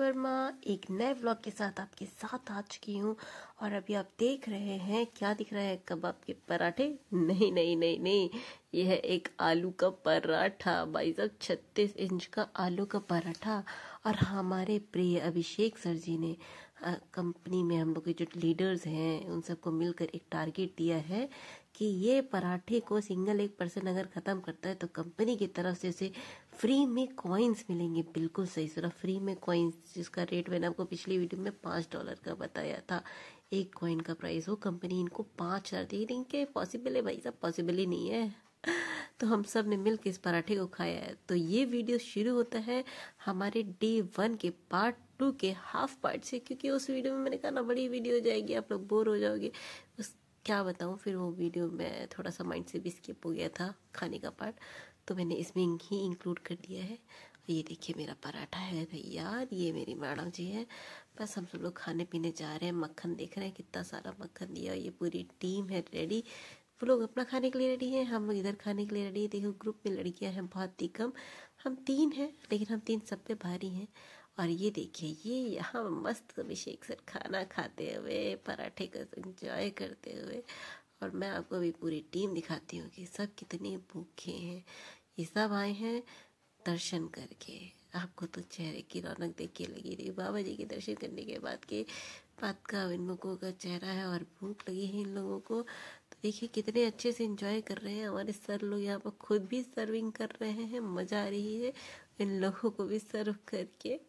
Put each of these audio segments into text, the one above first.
वर्मा एक नए व्लॉग के साथ आपके साथ आ चुकी हूँ। और अभी आप देख रहे हैं क्या दिख रहा है, कबाब के पराठे? नहीं नहीं नहीं नहीं, यह है एक आलू का पराठा। भाई साहब 36 इंच का आलू का पराठा। और हमारे प्रिय अभिषेक सर जी ने कंपनी में हम लोग के जो लीडर्स हैं उन सबको मिलकर एक टारगेट दिया है कि ये पराठे को सिंगल एक पर्सन अगर ख़त्म करता है तो कंपनी की तरफ से उसे फ्री में कॉइन्स मिलेंगे। बिल्कुल सही सुना, फ्री में कॉइन्स, जिसका रेट मैंने आपको पिछली वीडियो में $5 का बताया था। एक कॉइन का प्राइस हो, कंपनी इनको 5,000 दी। इनके पॉसिबल है भाई साहब? पॉसिबल ही नहीं है। तो हम सब ने मिल के इस पराठे को खाया है। तो ये वीडियो शुरू होता है हमारे डे 1 के पार्ट 2 के हाफ पार्ट से, क्योंकि उस वीडियो में मैंने कहा ना बड़ी वीडियो हो जाएगी, आप लोग बोर हो जाओगे। उस क्या बताऊँ, फिर वो वीडियो में थोड़ा सा माइंड से भी स्किप हो गया था खाने का पार्ट, तो मैंने इसमें ही इंक्लूड कर दिया है। ये देखिए मेरा पराठा है तैयार, ये मेरी मैडम जी है। बस हम सब लोग खाने पीने जा रहे हैं। मक्खन देख रहे हैं कितना सारा मक्खन दिया। ये पूरी टीम है रेडी, वो लोग अपना खाने के लिए रेडी हैं, हम लोग इधर खाने के लिए रेडी है। देखो ग्रुप में लड़कियां हैं बहुत ही कम, हम 3 हैं लेकिन हम 3 सब पे भारी हैं। और ये देखिए ये यहाँ मस्त अभिषेक सर खाना खाते हुए, पराठे का एंजॉय करते हुए। और मैं आपको अभी पूरी टीम दिखाती हूँ कि सब कितने भूखे हैं। ये सब आए हैं दर्शन करके। आपको तो चेहरे की रौनक देख के लगी रही, बाबा जी के दर्शन करने के बाद का इन लोगों का चेहरा है और भूख लगी है इन लोगों को। तो देखिए कितने अच्छे से एंजॉय कर रहे हैं। हमारे सर लोग यहाँ पर खुद भी सर्विंग कर रहे हैं, मज़ा आ रही है इन लोगों को भी सर्व करके।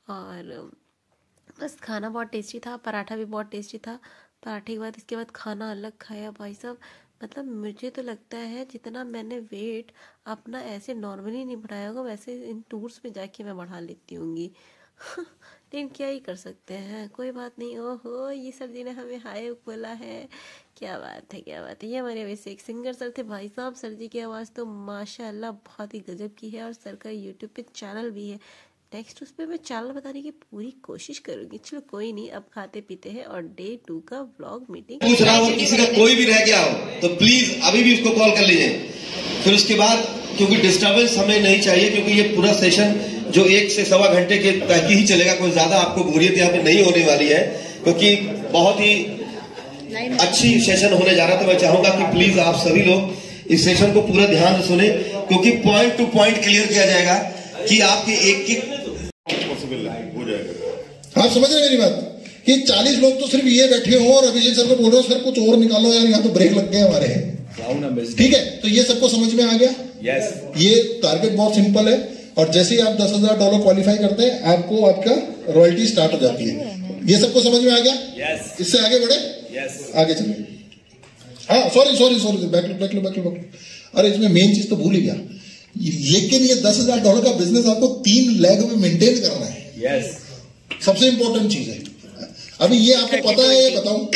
और बस खाना बहुत टेस्टी था, पराठा भी बहुत टेस्टी था। पराठे के बाद इसके बाद खाना अलग खाया भाई साहब। मतलब मुझे तो लगता है जितना मैंने वेट अपना ऐसे नॉर्मली नहीं बढ़ाया होगा, वैसे इन टूर्स में जाके मैं बढ़ा लेती होंगी। लेकिन क्या ही कर सकते हैं, कोई बात नहीं। ओहो ये सर जी ने हमें हाय बोला है, क्या बात है क्या बात है। ये हमारे वैसे एक सिंगर सर थे भाई साहब, सर जी की आवाज़ तो माशाल्लाह बहुत ही गजब की है। और सर का यूट्यूब पे चैनल भी है, नेक्स्ट उस पर मैं चैनल बताने की पूरी कोशिश करूंगी। चलो कोई नहीं, अब खाते पीते हैं और डे 2 का व्लॉग मीटिंग। पूछ रहा हूँ किसी का कोई भी रह गया हो तो प्लीज अभी भी उसको कॉल कर लीजिए। फिर उसके बाद क्योंकि डिस्टर्बेंस हमें नहीं चाहिए, क्योंकि ये पूरा सेशन जो 1 से सवा घंटे के तक ही चलेगा, कोई ज्यादा आपको बोरियत यहाँ पे नहीं होने वाली है, क्योंकि बहुत ही अच्छी सेशन होने जा रहा था। मैं चाहूंगा कि प्लीज आप सभी लोग इस सेशन को पूरा ध्यान से सुने, क्योंकि पॉइंट टू पॉइंट क्लियर किया जाएगा कि आपके एक हो जाएगा। आप समझ रहे हैं मेरी बात कि 40 लोग तो सिर्फ ये बैठे हो और अभिषेक सर को बोल रहे हो सर कुछ और निकालो यार, यहाँ तो ब्रेक लग गए हमारे। ठीक है, तो ये सबको समझ में आ गया। यस। ये टारगेट बहुत सिंपल है और जैसे ही आप $10,000 क्वालिफाई करते हैं आपको आपका रॉयल्टी स्टार्ट हो जाती है। ये सबको समझ में आ गया। यस। इससे आगे बढ़े। यस। आगे चलिए। हाँ सॉरी बैक। अरे इसमें मेन चीज तो भूल ही गया, लेकिन ये $10,000 का बिजनेस आपको 3 लेग में मेंटेन करना है। यस। सबसे इंपॉर्टेंट चीज है। अभी ये आपको पता है, ये बताऊं?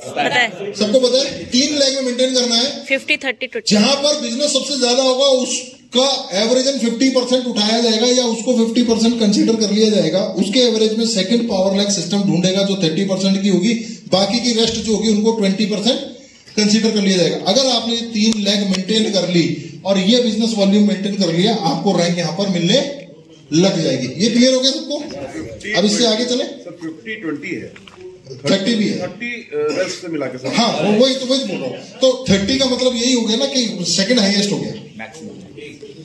पता है, सबको पता है। 3 लेग में मेंटेन करना है। 50-30-20। जहां पर बिजनेस सबसे ज्यादा होगा उसका एवरेजन 50% उठाया जाएगा या उसको 50% कंसीडर कर लिया जाएगा। उसके एवरेज में सेकंड पावर लेग सिस्टम ढूंढेगा जो 30% की होगी, बाकी की रेस्ट जो होगी उनको 20% कंसीडर कर लिया जाएगा। अगर आपने 3 लेग मेंटेन कर ली और ये बिजनेस वॉल्यूम मेंटेन कर लिया, आपको रैंक यहां पर मिलने लग जाएगी। ये क्लियर हो गया सबको? अब इससे आगे चले। 50-20 है, 30 भी है, 30 रेस्ट से मिला के। हाँ वही बोल रहा हूँ। तो 30 का मतलब यही हो गया ना कि सेकंड हाईएस्ट हो गया।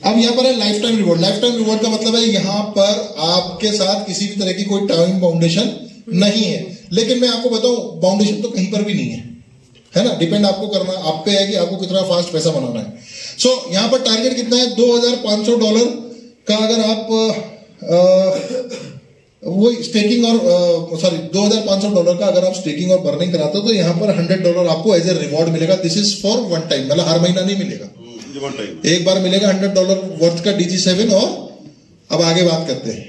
अब यहाँ पर है life time reward. Life time reward का मतलब है यहाँ पर आपके साथ किसी भी तरह की कोई टाइम बाउंडेशन नहीं है। लेकिन मैं आपको बताऊं बाउंडेशन तो कहीं पर भी नहीं है ना। डिपेंड आपको करना, आप पे है कि आपको कितना फास्ट पैसा बनाना है। सो यहाँ पर टारगेट कितना है? $2,500 का। अगर आप वो स्टेकिंग और $2,500 का अगर आप स्टेकिंग और बर्निंग कराते हो तो यहाँ पर $100 आपको एज ए रिवॉर्ड मिलेगा। This is for one time, मतलब हर महीना नहीं मिलेगा, एक बार मिलेगा $100 वर्थ का DG7। और अब आगे बात करते हैं।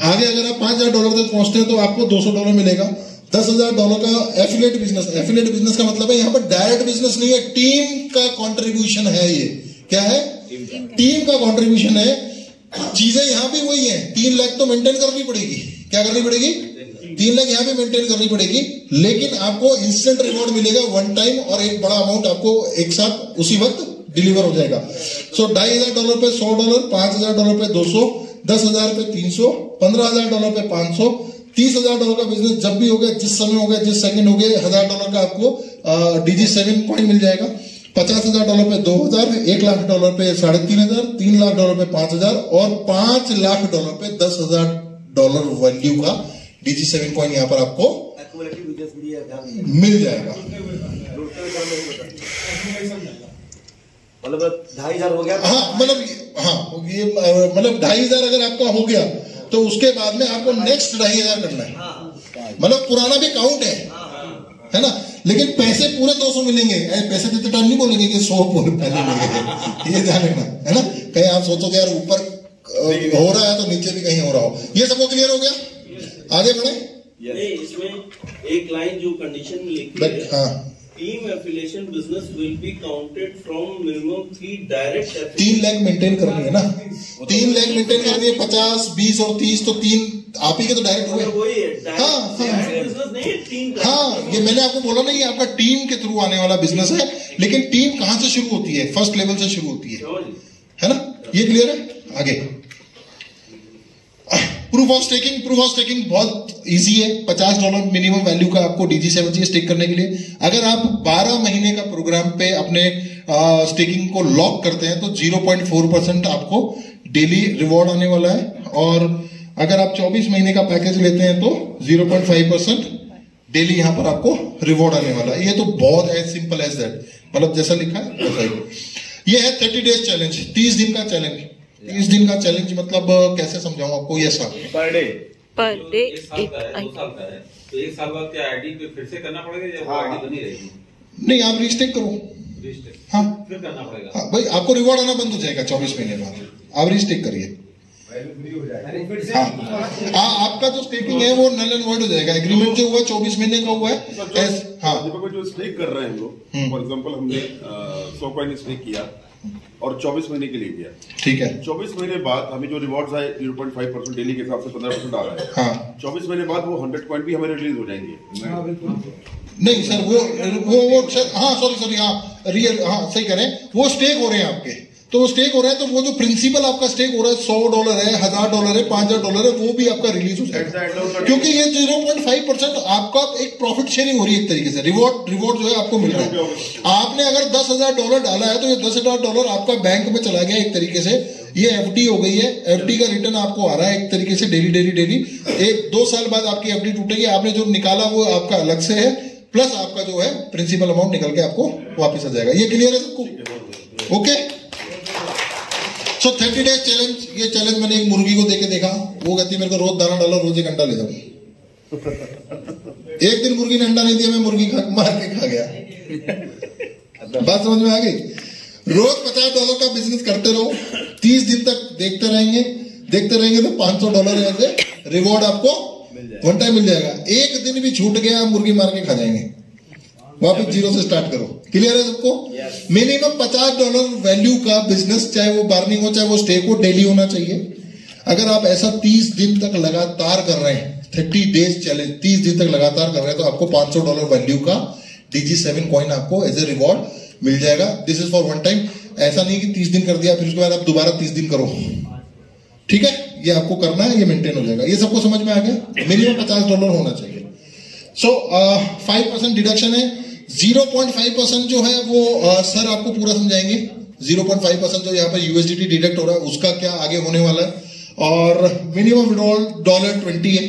आगे अगर आप $5,000 तक पहुंचते हैं तो आपको $200 मिलेगा। $10,000 का एफिलिएट बिजनेस। एफिलिएट बिजनेस का मतलब है यहाँ पर डायरेक्ट बिजनेस नहीं है, टीम का कंट्रीब्यूशन है। ये क्या है? टीम का कंट्रीब्यूशन है। चीजें यहाँ भी वही है, 3 लाख तो मेंटेन करनी पड़ेगी। क्या करनी पड़ेगी? 3 लाख यहाँ भी मेंटेन करनी पड़ेगी, लेकिन आपको इंस्टेंट रिवॉर्ड मिलेगा वन टाइम और एक बड़ा अमाउंट आपको एक साथ उसी वक्त डिलीवर हो जाएगा। सो $2,500 पे $100, $5,000 पे 200, 10,000 पे 300, $15,000 पे 500, $30,000 का बिजनेस जब भी हो गया, जिस समय हो गया, जिस सेकंड हो गया, $1,000 का आपको DG7 कॉइन मिल जाएगा। $50,000 पे 2,000, $1,00,000 पे 3,500, $3,00,000 पे 5,000 और $5,00,000 पे $10,000 वैल्यू का DG7 कॉइन यहाँ पर आपको मिल जाएगा। मतलब 2,500 हो गया। हाँ ये मतलब 2,500 अगर आपका हो गया तो उसके बाद में आपको नेक्स्ट 2,500 करना है। मतलब पुराना भी काउंट है ना, लेकिन पैसे पूरे 200 मिलेंगे। पैसे देते टाइम नहीं बोलेंगे कि 100 पहले मिलेंगे, ये ध्यान रखना है ना। कहीं आप सोचो कि यार ऊपर हो रहा है तो नीचे भी कहीं हो रहा हो। ये सबको क्लियर हो गया, आगे बढ़े। इसमें एक लाइन जो कंडीशन में लिखी है, हाँ, team affiliation business will be counted from minimum 3 direct. 3 lakh maintain करनी है ना, 3 लाख मेंटेन करनी है। 50, 20 और 30 तो 3 आप ही के तो डायरेक्ट हुए। वही है, हाँ, ये मैंने आपको बोला नहीं, आपका टीम के थ्रू आने वाला बिजनेस है। लेकिन टीम कहां से शुरू होती है? फर्स्ट लेवल से शुरू होती है ना। ये क्लियर है? आगे प्रूफ ऑफ स्टेकिंग बहुत इजी है। $50 मिनिमम वैल्यू का आपको DG7 चाहिए स्टेक करने के लिए। अगर आप 12 महीने का प्रोग्राम पे अपने स्टेकिंग को लॉक करते हैं तो 0.4% आपको डेली रिवॉर्ड आने वाला है। और अगर आप 24 महीने का पैकेज लेते हैं तो 0.5% डेली यहां पर आपको रिवॉर्ड आने वाला है। ये तो बहुत एज सिंपल एज दैट, मतलब जैसा लिखा है वैसा ही। ये है 30 डेज चैलेंज, 30 दिन का चैलेंज। 30 दिन का चैलेंज मतलब कैसे समझाऊं आपको? ये सब पर डे एक साल का है, 2 साल का है, तो 1 साल बाद क्या आईडी पे फिर से करना पड़ेगा या आईडी बनी रहेगी? नहीं, आप रिस्टेक करो। हाँ, फिर करना पड़ेगा। हाँ भाई, आपको रिवॉर्ड आना बंद हो जाएगा 24 महीने बाद। आप रिस्टेक करिए। हाँ, आपका जो स्टेकिंग है वो नल एंड वॉइड हो जाएगा। एग्रीमेंट जो हुआ 24 महीने का हुआ है। हाँ, जो स्टेक कर रहे हैं हम लोग, फॉर एग्जांपल हमने 100 कॉइन स्टेक किया और 24 महीने के लिए किया, ठीक है। 24 महीने बाद हमें जो रिवॉर्ड्स आए 0.5% डेली के हिसाब से 15% आ रहा है। हाँ, 24 महीने बाद वो 100 कॉइन भी हमें रिलीज हो जाएंगे। नहीं सर, वो सर, हाँ सॉरी, हाँ रियल, हाँ सही करें, वो स्टेक हो रहे हैं आपके। तो वो स्टेक हो रहा है तो वो जो प्रिंसिपल आपका स्टेक हो रहा है $100 है, $1,000 है, $5,000 है, वो भी आपका रिलीज हो जाएगा। क्योंकि ये 0.5% आपका एक प्रॉफिट शेयरिंग हो रही है एक तरीके से। रिवॉर्ड जो है आपको मिल रहा है। आपने अगर $10,000 डाला है तो ये $10,000 आपका बैंक में चला गया एक तरीके से। ये FD हो गई है। FD का रिटर्न आपको आ रहा है एक तरीके से डेली। 1-2 साल बाद आपकी FD टूटेगी। आपने जो निकाला वो आपका अलग से है, प्लस आपका जो है प्रिंसिपल अमाउंट निकल के आपको वापिस आ जाएगा। ये क्लियर है सबको? ओके। सो 30 डेज चैलेंज, ये चैलेंज मैंने एक मुर्गी को देके देखा। वो कहती है मेरे को रोज दाना डालो, रोज 1 अंडा ले जाओ। एक दिन मुर्गी ने अंडा नहीं दिया, मैं मुर्गी मार के खा गया। बात समझ में आ गई? रोज $50 का बिजनेस करते रहो, 30 दिन तक देखते रहेंगे तो $500 ऐसे रिवॉर्ड आपको वन टाइम मिल जाएगा। एक दिन भी छूट गया, मुर्गी मार के खा जाएंगे। वापिस 0 से स्टार्ट करो। क्लियर है सबको? मिनिमम $50 वैल्यू का बिजनेस, चाहे वो बार्निंग हो चाहे वो स्टेक हो, डेली होना चाहिए। अगर आप ऐसा 30 दिन तक लगातार कर रहे हैं, 30 डेज चैलेंज 30 दिन तक लगातार कर रहे हैं, तो आपको $500 वैल्यू का DG7 कॉइन आपको एज ए रिवॉर्ड मिल जाएगा। This is for one time. ऐसा नहीं कि 30 दिन कर दिया फिर उसके बाद आप दोबारा 30 दिन करो। ठीक है, ये आपको करना है, ये मेंटेन हो जाएगा। ये सबको समझ में आ गया? मिनिमम $50 होना चाहिए। सो 5% डिडक्शन है। 0.5% जो है वो सर आपको पूरा समझाएंगे। 0.5% जो यहाँ पर USDT डिडक्ट हो रहा है उसका क्या आगे होने वाला है। और मिनिमम विड्रॉल $20 है।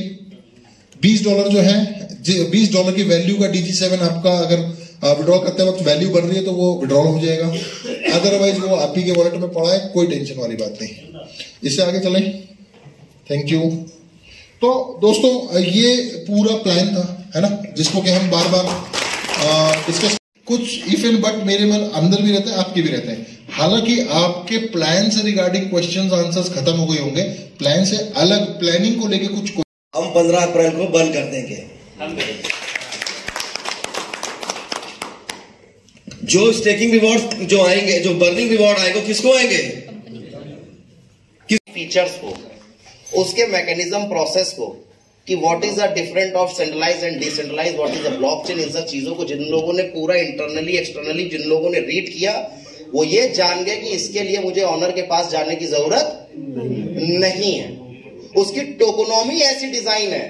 $20 जो है, $20 की वैल्यू का DG7 आपका अगर विड्रॉल करते वक्त वैल्यू बढ़ रही है तो वो विड्रॉल हो जाएगा। अदरवाइज वो आप ही के वॉलेट में पड़ा है, कोई टेंशन वाली बात नहीं। इससे आगे चलें। Thank you. तो दोस्तों ये पूरा प्लान था, है ना, जिसको कि हम बार बार डिस्कस, कुछ इफ एंड बट मेरे मन अंदर भी रहते हैं, आपके भी रहते हैं। हालांकि आपके प्लान से रिगार्डिंग क्वेश्चंस आंसर्स खत्म हो गए होंगे, प्लान से अलग प्लानिंग को लेके कुछ हम 15 अप्रैल को बंद कर देंगे। जो स्टेकिंग रिवॉर्ड जो आएंगे, जो बर्निंग रिवॉर्ड आएंगे, किसको आएंगे? फीचर्स को, उसके मैकेनिज्म प्रोसेस को, कि what is the different of centralise and decentralise, what is the blockchain, इन सब चीजों को जिन लोगों ने पूरा इंटरनली एक्सटर्नली जिन लोगों ने रीड किया, वो ये जान गए कि इसके लिए मुझे ऑनर के पास जाने की जरूरत नहीं है। उसकी टोकोनॉमी ऐसी डिजाइन है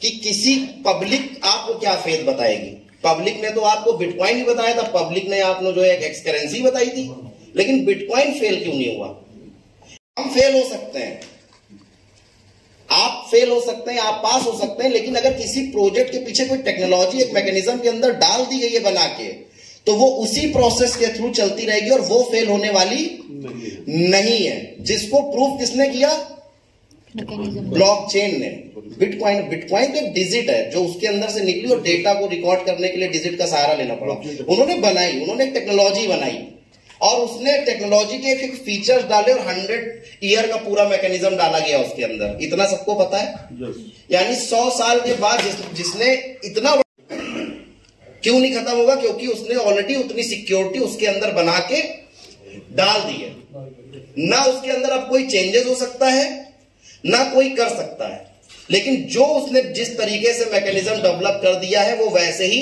कि किसी पब्लिक आपको क्या फेथ बताएगी। पब्लिक ने तो आपको बिटकॉइन ही बताया था, पब्लिक ने आपने जो है एक्स करेंसी बताई थी, लेकिन बिटकॉइन फेल क्यों नहीं हुआ? हम फेल हो सकते हैं, आप फेल हो सकते हैं, आप पास हो सकते हैं, लेकिन अगर किसी प्रोजेक्ट के पीछे कोई टेक्नोलॉजी एक मैकेनिज्म के अंदर डाल दी गई है बना के, तो वो उसी प्रोसेस के थ्रू चलती रहेगी और वो फेल होने वाली नहीं है। जिसको प्रूफ किसने किया? ब्लॉकचेन ने। बिटकॉइन तो एक डिजिट है जो उसके अंदर से निकली और डेटा को रिकॉर्ड करने के लिए डिजिट का सहारा लेना पड़ा। उन्होंने बनाई, उन्होंने एक टेक्नोलॉजी बनाई और उसने टेक्नोलॉजी के एक फीचर्स डाले और 100 ईयर का पूरा मैकेनिज्म डाला गया उसके अंदर। इतना सबको पता है। यानी 100 साल के बाद जिसने इतना क्यों नहीं खत्म होगा? क्योंकि उसने ऑलरेडी उतनी सिक्योरिटी उसके अंदर बना के डाल दी है। ना उसके अंदर अब कोई चेंजेस हो सकता है, ना कोई कर सकता है, लेकिन जो उसने जिस तरीके से मैकेनिज्म डेवलप कर दिया है वो वैसे ही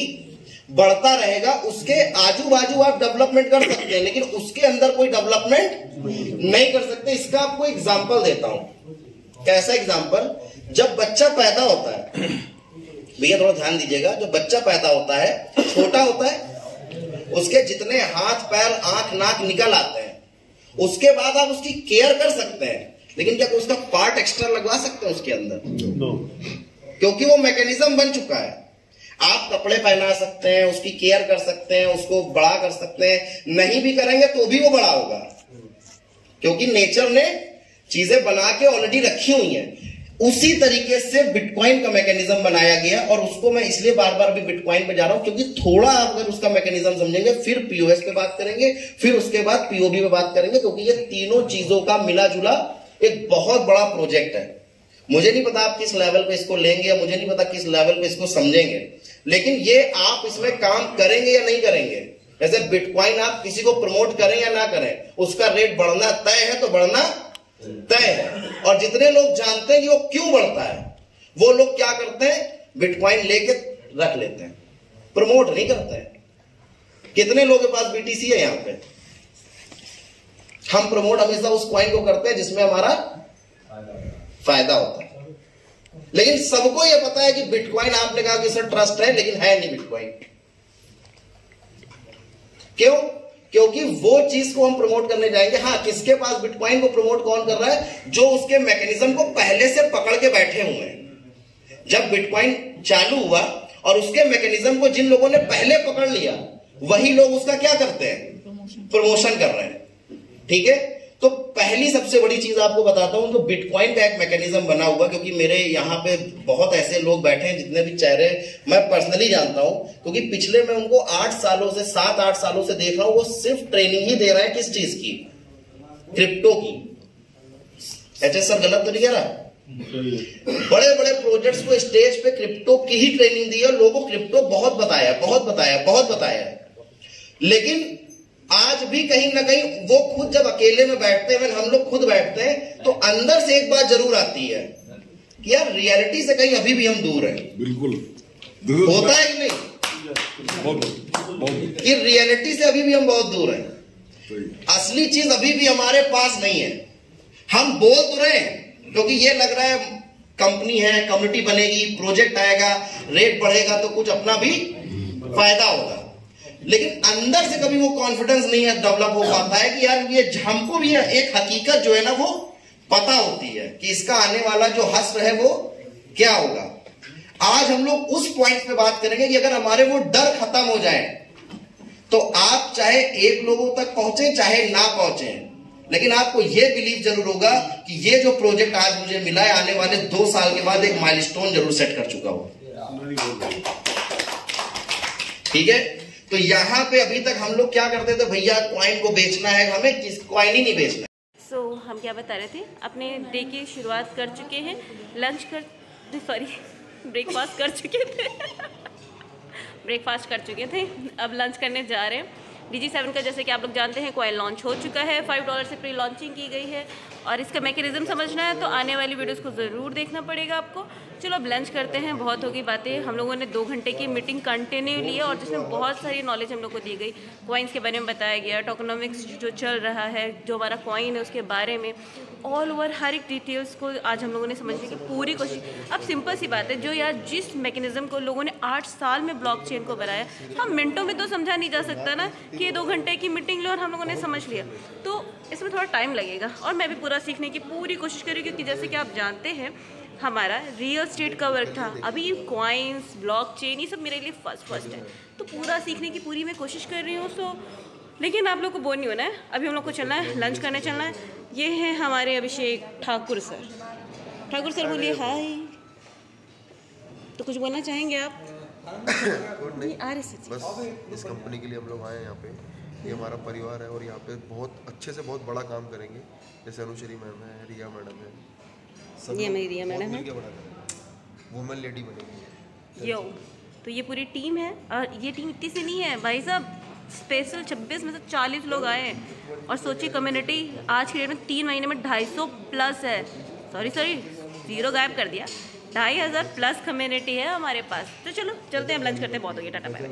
बढ़ता रहेगा। उसके आजू बाजू आप डेवलपमेंट कर सकते हैं, लेकिन उसके अंदर कोई डेवलपमेंट नहीं कर सकते। इसका आपको एग्जांपल देता हूं। कैसा एग्जांपल? जब बच्चा पैदा होता है, भैया थोड़ा ध्यान दीजिएगा, जब बच्चा पैदा होता है छोटा होता है, उसके जितने हाथ पैर आंख नाक निकल आते हैं, उसके बाद आप उसकी केयर कर सकते हैं, लेकिन क्या उसका पार्ट एक्स्ट्रा लगवा सकते हैं उसके अंदर? क्योंकि वो मैकेनिज्म बन चुका है। आप कपड़े पहना सकते हैं, उसकी केयर कर सकते हैं, उसको बड़ा कर सकते हैं, नहीं भी करेंगे तो भी वो बड़ा होगा, क्योंकि नेचर ने चीजें बना के ऑलरेडी रखी हुई हैं। उसी तरीके से बिटकॉइन का मैकेनिज्म बनाया गया, और उसको मैं इसलिए बार बार भी बिटकॉइन पे जा रहा हूं क्योंकि थोड़ा आप अगर उसका मैकेनिज्म समझेंगे, फिर पीओएस पे बात करेंगे, फिर उसके बाद पीओबी पे बात करेंगे, क्योंकि ये तीनों चीजों का मिला जुला एक बहुत बड़ा प्रोजेक्ट है। मुझे नहीं पता आप किस लेवल पे इसको लेंगे, या मुझे नहीं पता किस लेवल पे इसको समझेंगे, लेकिन ये आप इसमें काम करेंगे या नहीं करेंगे। जैसे बिटकॉइन आप किसी को प्रमोट करें या ना करें, उसका रेट बढ़ना तय है तो बढ़ना तय है। और जितने लोग जानते हैं कि वो क्यों बढ़ता है, वो लोग क्या करते हैं? बिटकॉइन लेके रख लेते हैं, प्रमोट नहीं करते हैं। कितने लोगों के पास बीटीसी है यहां पे? हम प्रमोट हमेशा उस कॉइन को करते हैं जिसमें हमारा फायदा होता है। लेकिन सबको यह पता है कि बिटकॉइन, आपने कहा कि सर ट्रस्ट है, लेकिन है नहीं बिटकॉइन। क्यों? क्योंकि वो चीज को हम प्रमोट करने जाएंगे। हाँ, किसके पास बिटकॉइन को प्रमोट कौन कर रहा है? जो उसके मैकेनिज्म को पहले से पकड़ के बैठे हुए हैं। जब बिटकॉइन चालू हुआ और उसके मैकेनिज्म को जिन लोगों ने पहले पकड़ लिया, वही लोग उसका क्या करते हैं? प्रमोशन कर रहे हैं। ठीक है, तो पहली सबसे बड़ी चीज आपको बताता हूं, तो बिटकॉइन का एक मैकेनिज्म बना हुआ, क्योंकि मेरे यहां पे बहुत ऐसे लोग बैठे हैं जितने भी चेहरे मैं पर्सनली जानता हूं, क्योंकि पिछले मैं उनको 7-8 सालों से देख रहा हूं। वो सिर्फ ट्रेनिंग ही दे रहे हैं। किस चीज की? क्रिप्टो की। एचएस सर गलत तो नहीं कह रहा? बड़े बड़े प्रोजेक्ट्स को स्टेज पे क्रिप्टो की ही ट्रेनिंग दी है, लोगों को क्रिप्टो बहुत बताया, लेकिन आज भी कहीं ना कहीं वो खुद जब अकेले में बैठते हैं, हम लोग खुद बैठते हैं, तो अंदर से एक बात जरूर आती है कि यार रियलिटी से कहीं अभी भी हम दूर हैं। बिल्कुल होता है कि नहीं? कि रियलिटी से अभी भी हम बहुत दूर हैं। असली चीज अभी भी हमारे पास नहीं है। हम बोल तो रहे हैं क्योंकि ये लग रहा है कंपनी है, कम्युनिटी बनेगी, प्रोजेक्ट आएगा, रेट बढ़ेगा तो कुछ अपना भी फायदा होगा, लेकिन अंदर से कभी वो कॉन्फिडेंस नहीं है डेवलप हो पाता है कि यार ये हमको भी एक हकीकत जो है ना वो पता होती है कि इसका आने वाला जो हश्र है वो क्या होगा। आज हम लोग उस पॉइंट पे बात करेंगे कि अगर हमारे वो डर खत्म हो जाए तो आप चाहे 1 लोगों तक पहुंचे चाहे ना पहुंचे, लेकिन आपको ये बिलीव जरूर होगा कि ये जो प्रोजेक्ट आज मुझे मिला है आने वाले 2 साल के बाद एक माइलस्टोन जरूर सेट कर चुका हो। ठीक है, तो यहां पे अभी तक हम लोग क्या करते थे, भैया कॉइन को बेचना है, हमें किस कॉइन ही नहीं बेचना। सो हम क्या बता रहे थे, अपने डे की शुरुआत कर चुके हैं, ब्रेकफास्ट कर चुके थे, अब लंच करने जा रहे हैं। DG7 का जैसे कि आप लोग जानते हैं कॉइन लॉन्च हो चुका है, $5 से प्री लॉन्चिंग की गई है और इसका मैकेनिज्म समझना है तो आने वाली वीडियोस को ज़रूर देखना पड़ेगा आपको। चलो अब लंच करते हैं, बहुत होगी बातें। हम लोगों ने 2 घंटे की मीटिंग कंटिन्यू ली है और जिसमें बहुत सारी नॉलेज हम लोग को दी गई। कॉइन्स के बारे में बताया गया, टोकनोमिक्स जो चल रहा है, जो हमारा कॉइन है उसके बारे में ऑल ओवर हर एक डिटेल्स को आज हम लोगों ने समझने की पूरी कोशिश। अब सिंपल सी बात है, जो यार जिस मैकेनिज्म को लोगों ने 8 साल में ब्लॉकचेन को बनाया, हम मिनटों में तो समझा नहीं जा सकता ना कि 2 घंटे की मीटिंग लो और हम लोगों ने समझ लिया, तो इसमें थोड़ा टाइम लगेगा और मैं भी पूरा सीखने की पूरी कोशिश करूँ क्योंकि जैसे कि आप जानते हैं हमारा रियल स्टेट का वर्क था, अभी कॉइन्स ब्लॉकचेन ये सब मेरे लिए फर्स्ट है, तो पूरा सीखने की पूरी मैं कोशिश कर रही हूँ। सो लेकिन आप लोग को बोर नहीं होना है, अभी हम लोग को चलना है, लंच करने चलना है। ये हैं हमारे अभिषेक ठाकुर सर। ठाकुर सर बोलिए हाय। तो कुछ बोलना चाहेंगे आप? बस इस कंपनी के लिए हम लोग आए हैं यहाँ पे, ये हमारा परिवार है और यहाँ पे बहुत अच्छे से बहुत बड़ा काम करेंगे। जैसे अनुश्री मैम है, रिया मैडम है, ये मेरी रिया मैडम है, वुमेन लेडी बनेगी यो। तो ये पूरी टीम है और ये टीम इतनी सी नहीं है भाई साहब, स्पेशल 26 में से 40 लोग आए हैं और सोचिए कम्युनिटी आज की डेट में 3 महीने में 250+ है। सॉरी 0 गायब कर दिया, 2500+ कम्युनिटी है हमारे पास। तो चलो चलते हैं, अब लंच करते हैं, बहुत हो गया, टाटा बाय।